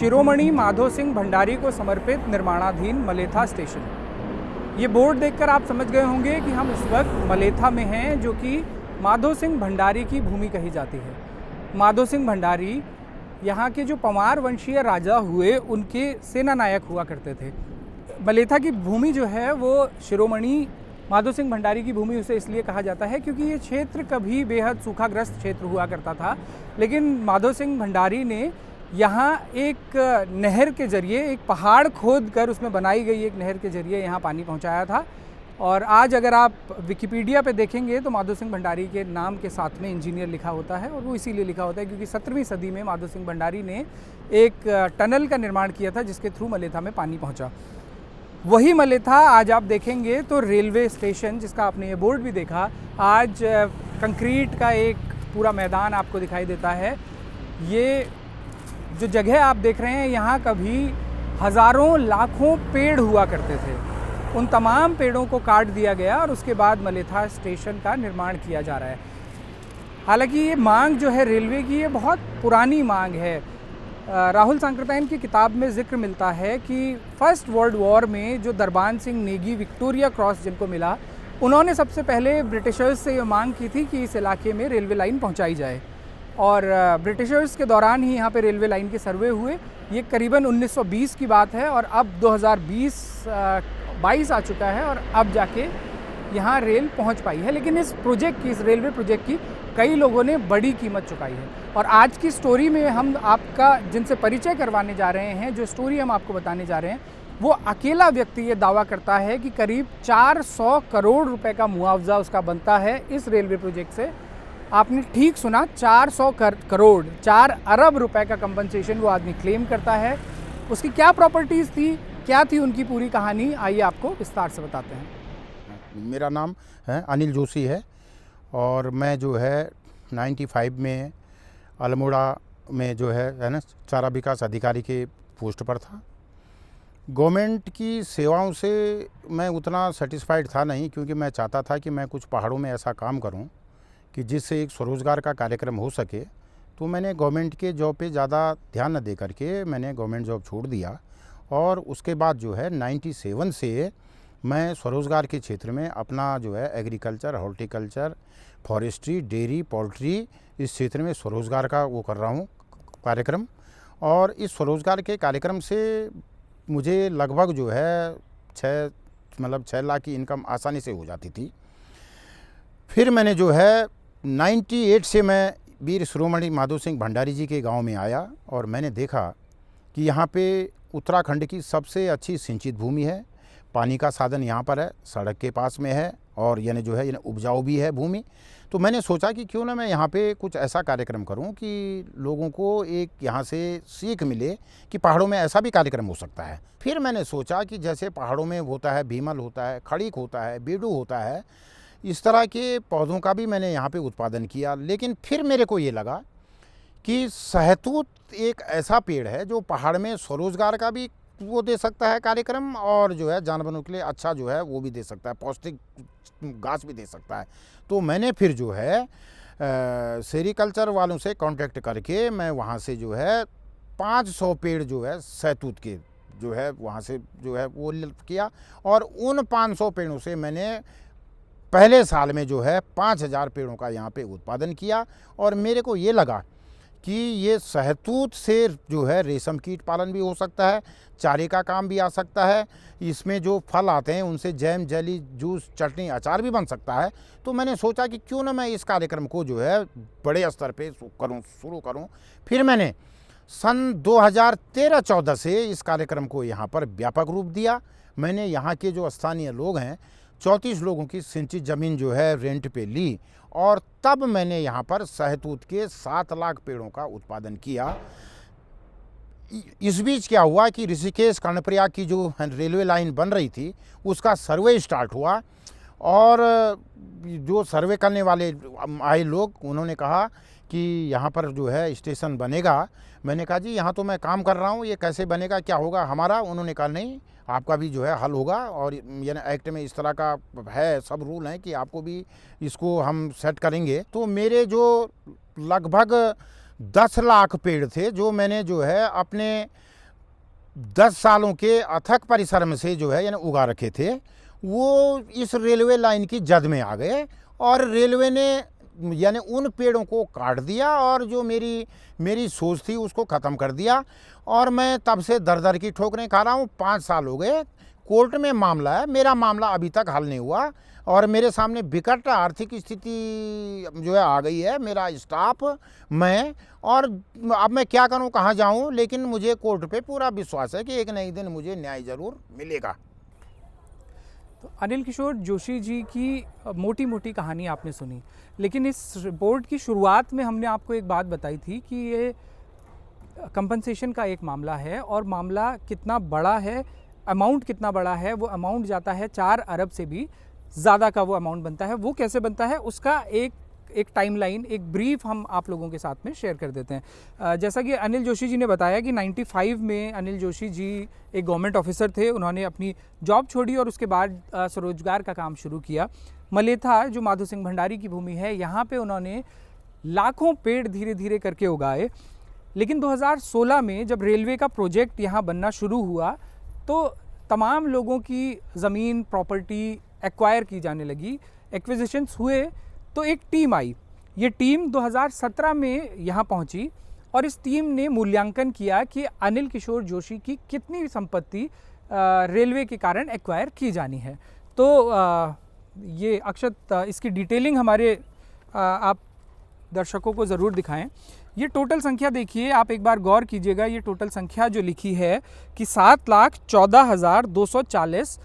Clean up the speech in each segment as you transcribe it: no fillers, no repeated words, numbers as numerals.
शिरोमणि माधो सिंह भंडारी को समर्पित निर्माणाधीन मलेथा स्टेशन। ये बोर्ड देखकर आप समझ गए होंगे कि हम इस वक्त मलेथा में हैं, जो कि माधो सिंह भंडारी की भूमि कही जाती है। माधो सिंह भंडारी यहाँ के जो पंवार वंशीय राजा हुए, उनके सेना नायक हुआ करते थे। मलेथा की भूमि जो है वो शिरोमणि माधो सिंह भंडारी की भूमि उसे इसलिए कहा जाता है क्योंकि ये क्षेत्र कभी बेहद सूखाग्रस्त क्षेत्र हुआ करता था, लेकिन माधो सिंह भंडारी ने यहाँ एक नहर के जरिए, एक पहाड़ खोद कर उसमें बनाई गई एक नहर के जरिए यहाँ पानी पहुँचाया था। और आज अगर आप विकिपीडिया पे देखेंगे तो माधो सिंह भंडारी के नाम के साथ में इंजीनियर लिखा होता है, और वो इसीलिए लिखा होता है क्योंकि 17वीं सदी में माधो सिंह भंडारी ने एक टनल का निर्माण किया था जिसके थ्रू मलेथा में पानी पहुँचा। वही मलेथा आज आप देखेंगे तो रेलवे स्टेशन, जिसका आपने ये बोर्ड भी देखा, आज कंक्रीट का एक पूरा मैदान आपको दिखाई देता है। ये जो जगह आप देख रहे हैं, यहाँ कभी हज़ारों लाखों पेड़ हुआ करते थे। उन तमाम पेड़ों को काट दिया गया और उसके बाद मलेथा स्टेशन का निर्माण किया जा रहा है। हालांकि ये मांग जो है रेलवे की, ये बहुत पुरानी मांग है। राहुल सांकृत्यायन की किताब में जिक्र मिलता है कि फर्स्ट वर्ल्ड वॉर में जो दरबान सिंह नेगी विक्टोरिया क्रॉस जिनको मिला, उन्होंने सबसे पहले ब्रिटिशर्स से ये मांग की थी कि इस इलाके में रेलवे लाइन पहुँचाई जाए। और ब्रिटिशर्स के दौरान ही यहाँ पे रेलवे लाइन के सर्वे हुए। ये करीबन 1920 की बात है और अब 2022 आ चुका है और अब जाके यहाँ रेल पहुँच पाई है। लेकिन इस प्रोजेक्ट की, इस रेलवे प्रोजेक्ट की कई लोगों ने बड़ी कीमत चुकाई है। और आज की स्टोरी में हम आपका जिनसे परिचय करवाने जा रहे हैं, जो स्टोरी हम आपको बताने जा रहे हैं, वो अकेला व्यक्ति ये दावा करता है कि करीब 400 करोड़ रुपए का मुआवजा उसका बनता है इस रेलवे प्रोजेक्ट से। आपने ठीक सुना, 400 करोड़, 4 अरब रुपए का कंपनसेशन वो आदमी क्लेम करता है। उसकी क्या प्रॉपर्टीज़ थी, क्या थी उनकी पूरी कहानी, आइए आपको विस्तार से बताते हैं। मेरा नाम है अनिल जोशी है और मैं जो है 95 में अल्मोड़ा में जो है ना चारा विकास अधिकारी के पोस्ट पर था। गवर्नमेंट की सेवाओं से मैं उतना सेटिस्फाइड था नहीं, क्योंकि मैं चाहता था कि मैं कुछ पहाड़ों में ऐसा काम करूं कि जिससे एक स्वरोज़गार का कार्यक्रम हो सके। तो मैंने गवर्नमेंट के जॉब पे ज़्यादा ध्यान न दे करके मैंने गवर्नमेंट जॉब छोड़ दिया। और उसके बाद जो है 97 से मैं स्वरोज़गार के क्षेत्र में अपना जो है agriculture, horticulture, forestry, dairy, poultry, इस क्षेत्र में स्वरोज़गार का वो कर रहा हूँ कार्यक्रम। और इस स्वरोज़गार के कार्यक्रम से मुझे लगभग जो है 6 लाख की इनकम आसानी से हो जाती थी। फिर मैंने जो है 98 से मैं वीर शिरोमणि माधो सिंह भंडारी जी के गांव में आया और मैंने देखा कि यहाँ पे उत्तराखंड की सबसे अच्छी सिंचित भूमि है, पानी का साधन यहाँ पर है, सड़क के पास में है और यानी जो है यानी उपजाऊ भी है भूमि। तो मैंने सोचा कि क्यों ना मैं यहाँ पे कुछ ऐसा कार्यक्रम करूँ कि लोगों को एक यहाँ से सीख मिले कि पहाड़ों में ऐसा भी कार्यक्रम हो सकता है। फिर मैंने सोचा कि जैसे पहाड़ों में होता है, भीमल होता है, खड़ीक होता है, बेडू होता है, इस तरह के पौधों का भी मैंने यहाँ पे उत्पादन किया। लेकिन फिर मेरे को ये लगा कि सहतूत एक ऐसा पेड़ है जो पहाड़ में स्वरोज़गार का भी वो दे सकता है कार्यक्रम, और जो है जानवरों के लिए अच्छा जो है वो भी दे सकता है, पौष्टिक घास भी दे सकता है। तो मैंने फिर जो है सेरिकल्चर वालों से कांटेक्ट करके मैं वहाँ से जो है 500 पेड़ जो है सहतूत के जो है वहाँ से जो है वो किया। और उन 500 पेड़ों से मैंने पहले साल में जो है 5000 पेड़ों का यहाँ पे उत्पादन किया। और मेरे को ये लगा कि ये सहतूत से जो है रेशम कीट पालन भी हो सकता है, चारे का काम भी आ सकता है, इसमें जो फल आते हैं उनसे जैम, जेली, जूस, चटनी, अचार भी बन सकता है। तो मैंने सोचा कि क्यों ना मैं इस कार्यक्रम को जो है बड़े स्तर पे शुरू करूं। फिर मैंने सन 2013-14 से इस कार्यक्रम को यहाँ पर व्यापक रूप दिया। मैंने यहाँ के जो स्थानीय लोग हैं 34 लोगों की सिंचित ज़मीन जो है रेंट पे ली और तब मैंने यहाँ पर शहतूत के 7 लाख पेड़ों का उत्पादन किया। इस बीच क्या हुआ कि ऋषिकेश कर्णप्रयाग की जो रेलवे लाइन बन रही थी उसका सर्वे स्टार्ट हुआ और जो सर्वे करने वाले आए लोग उन्होंने कहा कि यहाँ पर जो है स्टेशन बनेगा। मैंने कहा जी यहाँ तो मैं काम कर रहा हूँ, ये कैसे बनेगा, क्या होगा हमारा? उन्होंने कहा नहीं, आपका भी जो है हल होगा और यानी एक्ट में इस तरह का है, सब रूल हैं कि आपको भी इसको हम सेट करेंगे। तो मेरे जो लगभग 10 लाख पेड़ थे जो मैंने जो है अपने 10 सालों के अथक परिश्रम से जो है यानी उगा रखे थे, वो इस रेलवे लाइन की जद में आ गए और रेलवे ने यानी उन पेड़ों को काट दिया और जो मेरी सोच थी उसको ख़त्म कर दिया। और मैं तब से दर दर की ठोकरें खा रहा हूँ। 5 साल हो गए, कोर्ट में मामला है, मेरा मामला अभी तक हल नहीं हुआ और मेरे सामने विकट आर्थिक स्थिति जो है आ गई है। मेरा स्टाफ, मैं, और अब मैं क्या करूं, कहां जाऊं, लेकिन मुझे कोर्ट पे पूरा विश्वास है कि एक न एक दिन मुझे न्याय ज़रूर मिलेगा। तो अनिल किशोर जोशी जी की मोटी मोटी कहानी आपने सुनी, लेकिन इस रिपोर्ट की शुरुआत में हमने आपको एक बात बताई थी कि ये कंपनसेशन का एक मामला है और मामला कितना बड़ा है, अमाउंट कितना बड़ा है, वो अमाउंट जाता है 4 अरब से भी ज़्यादा का वो अमाउंट बनता है। वो कैसे बनता है उसका एक टाइमलाइन, एक ब्रीफ हम आप लोगों के साथ में शेयर कर देते हैं। जैसा कि अनिल जोशी जी ने बताया कि 95 में अनिल जोशी जी एक गवर्नमेंट ऑफिसर थे, उन्होंने अपनी जॉब छोड़ी और उसके बाद स्वरोजगार का काम शुरू किया। मलेथा जो माधो सिंह भंडारी की भूमि है, यहाँ पे उन्होंने लाखों पेड़ धीरे धीरे करके उगाए। लेकिन 2016 में जब रेलवे का प्रोजेक्ट यहाँ बनना शुरू हुआ तो तमाम लोगों की ज़मीन, प्रॉपर्टी एक्वायर की जाने लगी, एक्विजिशंस हुए। तो एक टीम आई, ये टीम 2017 में यहाँ पहुँची और इस टीम ने मूल्यांकन किया कि अनिल किशोर जोशी की कितनी संपत्ति रेलवे के कारण एक्वायर की जानी है। तो ये अक्षत इसकी डिटेलिंग हमारे आप दर्शकों को ज़रूर दिखाएं। ये टोटल संख्या देखिए, आप एक बार गौर कीजिएगा, ये टोटल संख्या जो लिखी है कि 7,14,240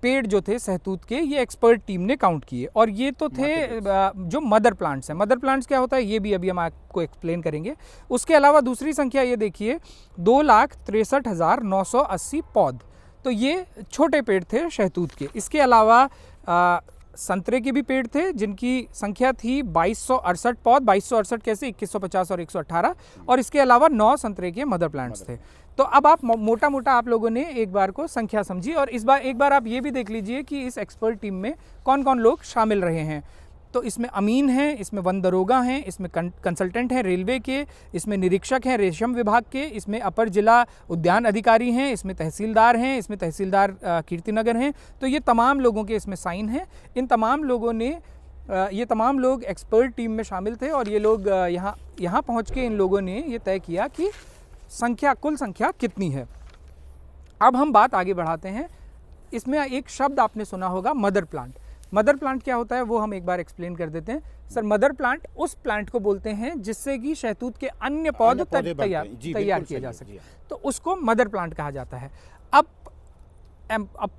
पेड़ जो थे सहतूत के, ये एक्सपर्ट टीम ने काउंट किए और ये तो थे जो मदर प्लांट्स हैं। मदर प्लांट्स क्या होता है ये भी अभी हम आपको एक्सप्लेन करेंगे। उसके अलावा दूसरी संख्या ये देखिए 2,63,980 पौध, तो ये छोटे पेड़ थे शहतूत के। इसके अलावा संतरे के भी पेड़ थे जिनकी संख्या थी 2268 पौध। 2268 कैसे, 2150 और 118, और इसके अलावा 9 संतरे के मदर प्लांट्स थे। तो अब आप मोटा मोटा आप लोगों ने एक बार को संख्या समझी और एक बार आप ये भी देख लीजिए कि इस एक्सपर्ट टीम में कौन कौन लोग शामिल रहे हैं। तो इसमें अमीन हैं, इसमें वन दरोगा हैं, इसमें कंसल्टेंट हैं रेलवे के, इसमें निरीक्षक हैं रेशम विभाग के, इसमें अपर जिला उद्यान अधिकारी हैं, इसमें तहसीलदार हैं, इसमें तहसीलदार कीर्तिनगर हैं। तो ये तमाम लोगों के इसमें साइन हैं। इन तमाम लोगों ने ये तमाम लोग एक्सपर्ट टीम में शामिल थे और ये लोग यहाँ पहुँच के इन लोगों ने ये तय किया कि कुल संख्या कितनी है। अब हम बात आगे बढ़ाते हैं। इसमें एक शब्द आपने सुना होगा, मदर प्लांट। मदर प्लांट क्या होता है वो हम एक बार एक्सप्लेन कर देते हैं। सर, मदर प्लांट उस प्लांट को बोलते हैं जिससे कि शहतूत के अन्य पौधे तैयार किए जा सके, तो उसको मदर प्लांट कहा जाता है। अब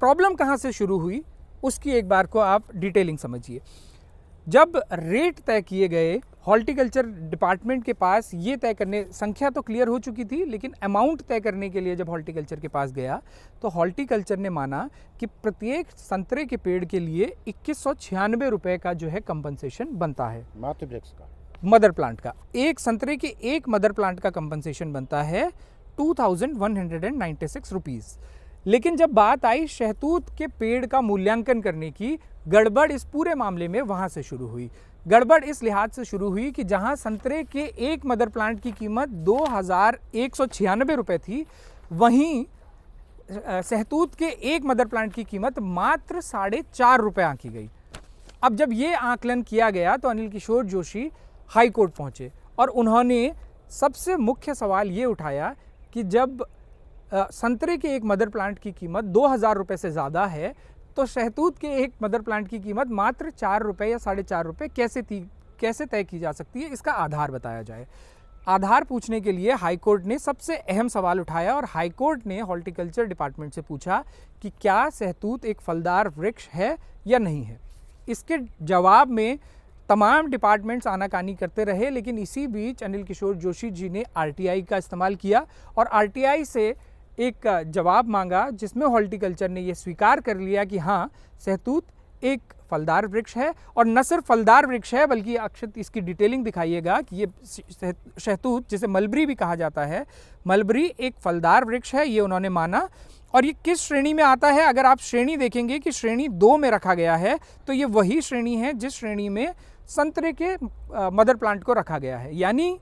प्रॉब्लम कहाँ से शुरू हुई उसकी एक बार को आप डिटेलिंग समझिए। जब रेट तय किए गए, हॉर्टिकल्चर डिपार्टमेंट के पास ये तय करने, संख्या तो क्लियर हो चुकी थी, लेकिन अमाउंट तय करने के लिए जब हॉर्टिकल्चर के पास गया तो हॉर्टिकल्चर ने माना कि प्रत्येक संतरे के पेड़ के लिए 2196 रुपये का जो है कंपनसेशन बनता है। मातृ वृक्ष का, मदर प्लांट का, एक संतरे के एक मदर प्लांट का कंपनसेशन बनता है 2196 रुपीज़। लेकिन जब बात आई शहतूत के पेड़ का मूल्यांकन करने की, गड़बड़ इस पूरे मामले में वहाँ से शुरू हुई। गड़बड़ इस लिहाज से शुरू हुई कि जहाँ संतरे के एक मदर प्लांट की कीमत 2,196 रुपये थी, वहीं सहतूत के एक मदर प्लांट की कीमत मात्र 4.5 रुपये आंकी गई। अब जब ये आकलन किया गया तो अनिल किशोर जोशी हाई कोर्ट पहुँचे और उन्होंने सबसे मुख्य सवाल ये उठाया कि जब संतरे के एक मदर प्लांट की कीमत 2,000 रुपये से ज़्यादा है तो शहतूत के एक मदर प्लांट की कीमत मात्र 4 रुपये या 4.5 रुपये कैसे तय की जा सकती है, इसका आधार बताया जाए। आधार पूछने के लिए हाईकोर्ट ने सबसे अहम सवाल उठाया और हाईकोर्ट ने हॉर्टिकल्चर डिपार्टमेंट से पूछा कि क्या सहतूत एक फलदार वृक्ष है या नहीं है। इसके जवाब में तमाम डिपार्टमेंट्स आनाकानी करते रहे, लेकिन इसी बीच अनिल किशोर जोशी जी ने आरटीआई का इस्तेमाल किया और आरटीआई से एक जवाब मांगा जिसमें हॉर्टिकल्चर ने यह स्वीकार कर लिया कि हाँ, सहतूत एक फलदार वृक्ष है। और न सिर्फ फलदार वृक्ष है बल्कि अक्षत इसकी डिटेलिंग दिखाइएगा कि ये सहतूत, जिसे मलबरी भी कहा जाता है, मलबरी एक फलदार वृक्ष है, ये उन्होंने माना। और ये किस श्रेणी में आता है, अगर आप श्रेणी देखेंगे कि श्रेणी 2 में रखा गया है, तो ये वही श्रेणी है जिस श्रेणी में संतरे के मदर प्लांट को रखा गया है। यानी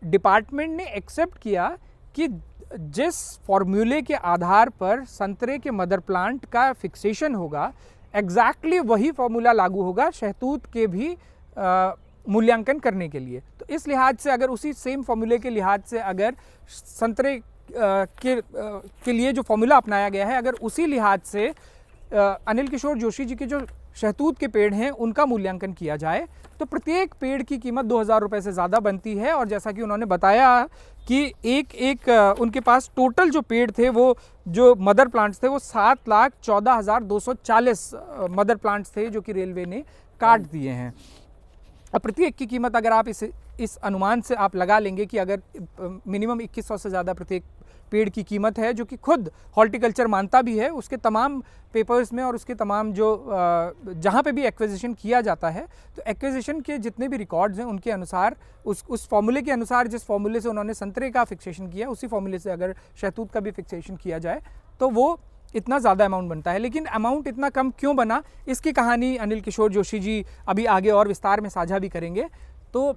डिपार्टमेंट ने एक्सेप्ट किया कि जिस फॉर्मूले के आधार पर संतरे के मदर प्लांट का फिक्सेशन होगा, एग्जैक्टली वही फॉर्मूला लागू होगा शहतूत के भी मूल्यांकन करने के लिए। तो इस लिहाज से अगर उसी सेम फॉर्मूले के लिहाज से अगर संतरे के लिए जो फॉर्मूला अपनाया गया है, अगर उसी लिहाज से अनिल किशोर जोशी जी के जो शहतूत के पेड़ हैं उनका मूल्यांकन किया जाए तो प्रत्येक पेड़ की कीमत 2000 रुपये से ज़्यादा बनती है। और जैसा कि उन्होंने बताया कि एक उनके पास टोटल जो पेड़ थे, वो जो मदर प्लांट्स थे, वो 7,14,240 मदर प्लांट्स थे जो कि रेलवे ने काट दिए हैं। अब प्रत्येक की कीमत अगर आप इस अनुमान से आप लगा लेंगे कि अगर मिनिमम 2100 से ज़्यादा प्रत्येक पेड़ की कीमत है, जो कि खुद हॉर्टिकल्चर मानता भी है, उसके तमाम पेपर्स में और उसके तमाम जो जहाँ पे भी एक्विजिशन किया जाता है, तो एक्विजिशन के जितने भी रिकॉर्ड्स हैं उनके अनुसार उस फॉर्मूले के अनुसार, जिस फॉर्मूले से उन्होंने संतरे का फिक्सेशन किया, उसी फॉर्मूले से अगर शहतूत का भी फिक्सेशन किया जाए तो वो इतना ज़्यादा अमाउंट बनता है। लेकिन अमाउंट इतना कम क्यों बना, इसकी कहानी अनिल किशोर जोशी जी अभी आगे और विस्तार में साझा भी करेंगे। तो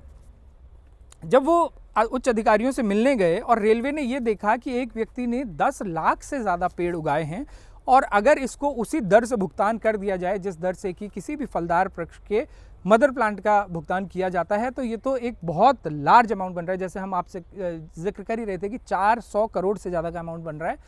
जब वो उच्च अधिकारियों से मिलने गए और रेलवे ने ये देखा कि एक व्यक्ति ने 10 लाख से ज़्यादा पेड़ उगाए हैं और अगर इसको उसी दर से भुगतान कर दिया जाए जिस दर से कि किसी भी फलदार वृक्ष के मदर प्लांट का भुगतान किया जाता है, तो ये तो एक बहुत लार्ज अमाउंट बन रहा है। जैसे हम आपसे जिक्र कर ही रहे थे कि 400 करोड़ से ज़्यादा का अमाउंट बन रहा है।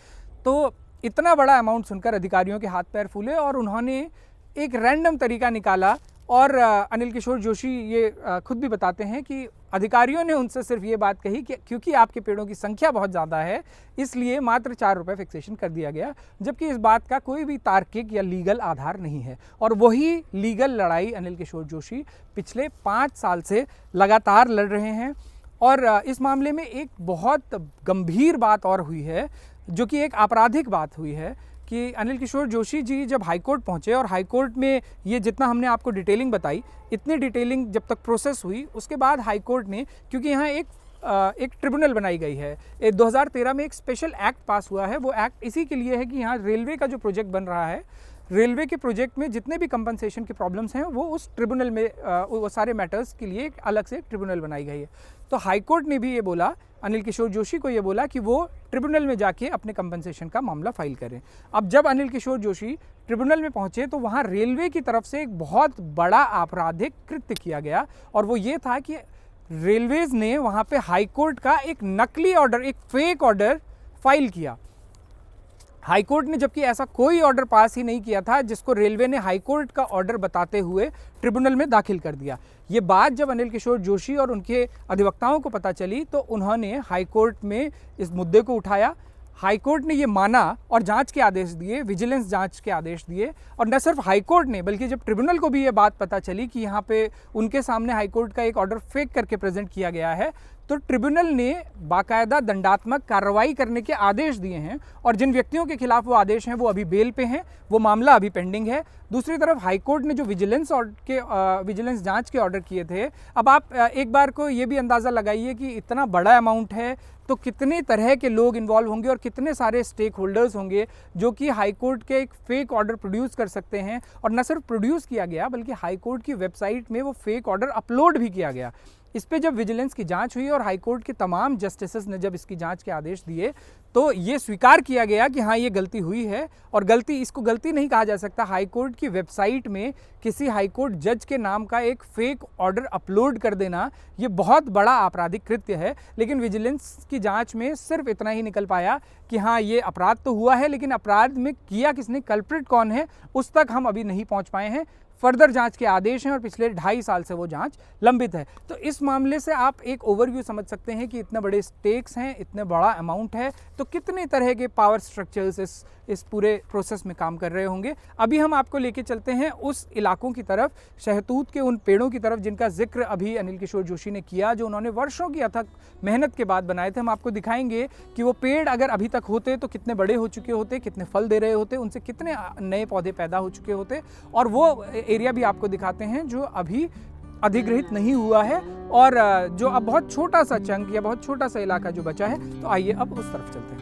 तो इतना बड़ा अमाउंट सुनकर अधिकारियों के हाथ पैर फूले और उन्होंने एक रैंडम तरीका निकाला। और अनिल किशोर जोशी ये खुद भी बताते हैं कि अधिकारियों ने उनसे सिर्फ ये बात कही कि क्योंकि आपके पेड़ों की संख्या बहुत ज़्यादा है, इसलिए मात्र 4 रुपये फिक्सेशन कर दिया गया, जबकि इस बात का कोई भी तार्किक या लीगल आधार नहीं है। और वही लीगल लड़ाई अनिल किशोर जोशी पिछले 5 साल से लगातार लड़ रहे हैं। और इस मामले में एक बहुत गंभीर बात और हुई है, जो कि एक आपराधिक बात हुई है कि अनिल किशोर जोशी जी जब हाईकोर्ट पहुंचे और हाईकोर्ट में ये जितना हमने आपको डिटेलिंग बताई, इतनी डिटेलिंग जब तक प्रोसेस हुई, उसके बाद हाईकोर्ट ने, क्योंकि यहाँ एक ट्रिब्यूनल बनाई गई है, 2013 में एक स्पेशल एक्ट पास हुआ है। वो एक्ट इसी के लिए है कि यहाँ रेलवे का जो प्रोजेक्ट बन रहा है, रेलवे के प्रोजेक्ट में जितने भी कंपनसेशन के प्रॉब्लम्स हैं वो उस ट्रिब्यूनल में वो सारे मैटर्स के लिए एक अलग से ट्रिब्यूनल बनाई गई है। तो हाईकोर्ट ने भी ये बोला, अनिल किशोर जोशी को ये बोला कि वो ट्रिब्यूनल में जाके अपने कंपनसेशन का मामला फाइल करें। अब जब अनिल किशोर जोशी ट्रिब्यूनल में पहुंचे तो वहाँ रेलवे की तरफ से एक बहुत बड़ा आपराधिक कृत्य किया गया और वो ये था कि रेलवेज़ ने वहाँ पे हाईकोर्ट का एक नकली ऑर्डर, एक फेक ऑर्डर फाइल किया। हाईकोर्ट ने जबकि ऐसा कोई ऑर्डर पास ही नहीं किया था जिसको रेलवे ने हाईकोर्ट का ऑर्डर बताते हुए ट्रिब्यूनल में दाखिल कर दिया। ये बात जब अनिल किशोर जोशी और उनके अधिवक्ताओं को पता चली तो उन्होंने हाईकोर्ट में इस मुद्दे को उठाया। हाईकोर्ट ने ये माना और जांच के आदेश दिए, विजिलेंस जांच के आदेश दिए। और न सिर्फ हाईकोर्ट ने बल्कि जब ट्रिब्यूनल को भी ये बात पता चली कि यहाँ पे उनके सामने हाईकोर्ट का एक ऑर्डर फेक करके प्रेजेंट किया गया है, तो ट्रिब्यूनल ने बाकायदा दंडात्मक कार्रवाई करने के आदेश दिए हैं और जिन व्यक्तियों के खिलाफ वो आदेश हैं वो अभी बेल पे हैं, वो मामला अभी पेंडिंग है। दूसरी तरफ हाईकोर्ट ने जो विजिलेंस जांच के ऑर्डर किए थे, अब आप एक बार को ये भी अंदाज़ा लगाइए कि इतना बड़ा अमाउंट है तो कितने तरह के लोग इन्वॉल्व होंगे और कितने सारे स्टेक होल्डर्स होंगे जो कि हाईकोर्ट के एक फेक ऑर्डर प्रोड्यूस कर सकते हैं। और न सिर्फ प्रोड्यूस किया गया बल्कि हाईकोर्ट की वेबसाइट में वो फेक ऑर्डर अपलोड भी किया गया। इस पे जब विजिलेंस की जांच हुई और हाईकोर्ट के तमाम जस्टिसेस ने जब इसकी जांच के आदेश दिए तो ये स्वीकार किया गया कि हाँ, ये गलती हुई है। और इसको गलती नहीं कहा जा सकता। हाईकोर्ट की वेबसाइट में किसी हाईकोर्ट जज के नाम का एक फेक ऑर्डर अपलोड कर देना ये बहुत बड़ा आपराधिक कृत्य है। लेकिन विजिलेंस की जांच में सिर्फ इतना ही निकल पाया कि हाँ, ये अपराध तो हुआ है, लेकिन अपराध में किया किसने, कल्प्रिट कौन है, उस तक हम अभी नहीं पहुँच पाए हैं। फर्दर जांच के आदेश हैं और पिछले 2.5 साल से वो जांच लंबित है। तो इस मामले से आप एक ओवरव्यू समझ सकते हैं कि इतने बड़े स्टेक्स हैं, इतने बड़ा अमाउंट है, तो कितने तरह के पावर स्ट्रक्चर्स इस पूरे प्रोसेस में काम कर रहे होंगे। अभी हम आपको लेके चलते हैं उस इलाकों की तरफ, शहतूत के उन पेड़ों की तरफ जिनका जिक्र अभी अनिल किशोर जोशी ने किया, जो उन्होंने वर्षों की अथक मेहनत के बाद बनाए थे। हम आपको दिखाएंगे कि वो पेड़ अगर अभी तक होते तो कितने बड़े हो चुके होते, कितने फल दे रहे होते, उनसे कितने नए पौधे पैदा हो चुके होते, और वो एरिया भी आपको दिखाते हैं जो अभी अधिग्रहित नहीं हुआ है और जो अब बहुत छोटा सा चंक या बहुत छोटा सा इलाका जो बचा है। तो आइए अब उस तरफ चलते हैं।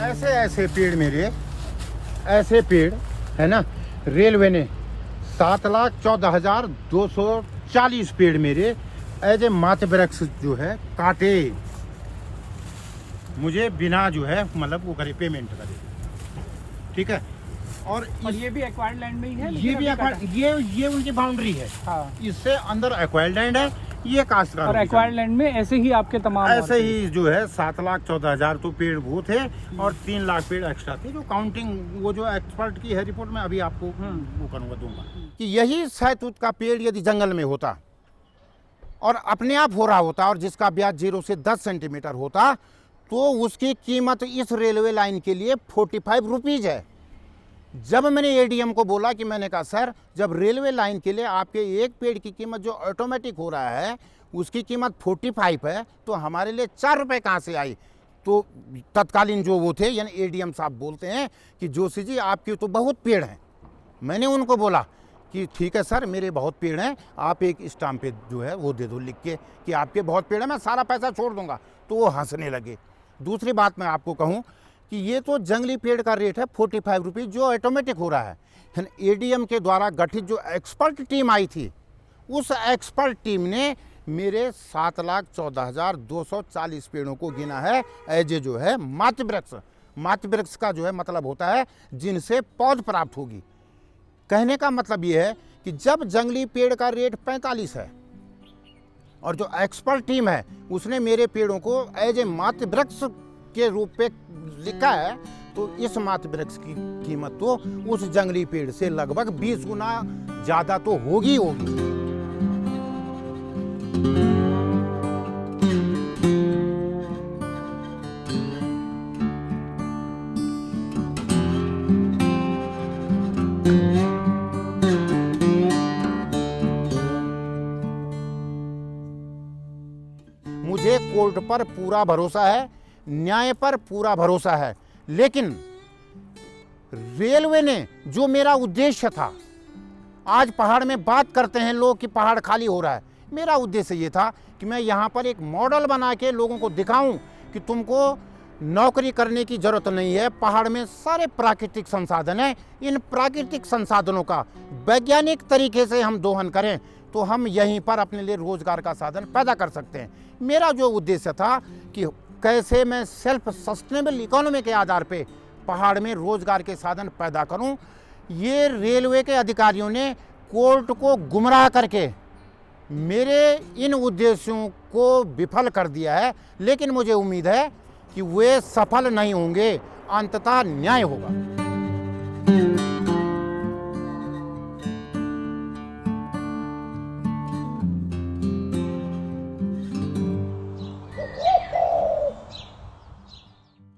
ऐसे ऐसे पेड़ मेरे, ऐसे पेड़ है ना, रेलवे ने 7,14,240 पेड़ मेरे एज ए मात वृक्ष जो है काटे, मुझे बिना जो है मतलब वो करे, पेमेंट करे, ठीक है। और ये भी एक्वायर्ड लैंड में ही है, ये भी ये उनकी बाउंड्री है। हाँ। इससे अंदर एक्वायर्ड लैंड है, ये काश्तकार और एक्वायर्ड लैंड में ऐसे ही आपके तमाम ऐसे ही जो है 7,14,000 तो पेड़ वो थे और 3 लाख पेड़ एक्स्ट्रा थे, जो काउंटिंग वो जो एक्सपर्ट की है रिपोर्ट में अभी आपको वो करूँगा, दूंगा कि यही शहतूत का पेड़ यदि जंगल में होता और अपने आप हो रहा होता और जिसका ब्याज 0 से 10 सेंटीमीटर होता तो उसकी कीमत इस रेलवे लाइन के लिए 45 रुपीज़ है। जब मैंने एडीएम को बोला कि मैंने कहा सर, जब रेलवे लाइन के लिए आपके एक पेड़ की कीमत जो ऑटोमेटिक हो रहा है उसकी कीमत 45 है, तो हमारे लिए 4 रुपये कहाँ से आई। तो तत्कालीन जो वो थे यानी एडीएम साहब बोलते हैं कि जोशी जी आपके तो बहुत पेड़ हैं। मैंने उनको बोला कि ठीक है सर, मेरे बहुत पेड़ हैं, आप एक स्टाम्प पे जो है वो दे दो लिख के कि आपके बहुत पेड़ हैं, मैं सारा पैसा छोड़ दूंगा। तो वो हंसने लगे। दूसरी बात मैं आपको कहूँ कि ये तो जंगली पेड़ का रेट है 45 रुपीज़ जो ऑटोमेटिक हो रहा है। एडीएम के द्वारा गठित जो एक्सपर्ट टीम आई थी, उस एक्सपर्ट टीम ने मेरे 7,14,240 पेड़ों को गिना है एज ए जो है मातृ वृक्ष। मातृ वृक्ष का जो है मतलब होता है जिनसे पौध प्राप्त होगी। कहने का मतलब ये है कि जब जंगली पेड़ का रेट 45 है और जो एक्सपर्ट टीम है उसने मेरे पेड़ों को एज ए मातृ वृक्ष के रूप पे लिखा है, तो इस मातृ वृक्ष की कीमत तो उस जंगली पेड़ से लगभग 20 गुना ज्यादा तो होगी होगी। मुझे कोर्ट पर पूरा भरोसा है, न्याय पर पूरा भरोसा है, लेकिन रेलवे ने जो मेरा उद्देश्य था, आज पहाड़ में बात करते हैं लोग कि पहाड़ खाली हो रहा है, मेरा उद्देश्य ये था कि मैं यहाँ पर एक मॉडल बना के लोगों को दिखाऊं कि तुमको नौकरी करने की ज़रूरत नहीं है। पहाड़ में सारे प्राकृतिक संसाधन हैं, इन प्राकृतिक संसाधनों का वैज्ञानिक तरीके से हम दोहन करें तो हम यहीं पर अपने लिए रोजगार का साधन पैदा कर सकते हैं। मेरा जो उद्देश्य था कि कैसे मैं सेल्फ सस्टेनेबल इकोनॉमी के आधार पे पहाड़ में रोजगार के साधन पैदा करूं, ये रेलवे के अधिकारियों ने कोर्ट को गुमराह करके मेरे इन उद्देश्यों को विफल कर दिया है। लेकिन मुझे उम्मीद है कि वे सफल नहीं होंगे, अंततः न्याय होगा।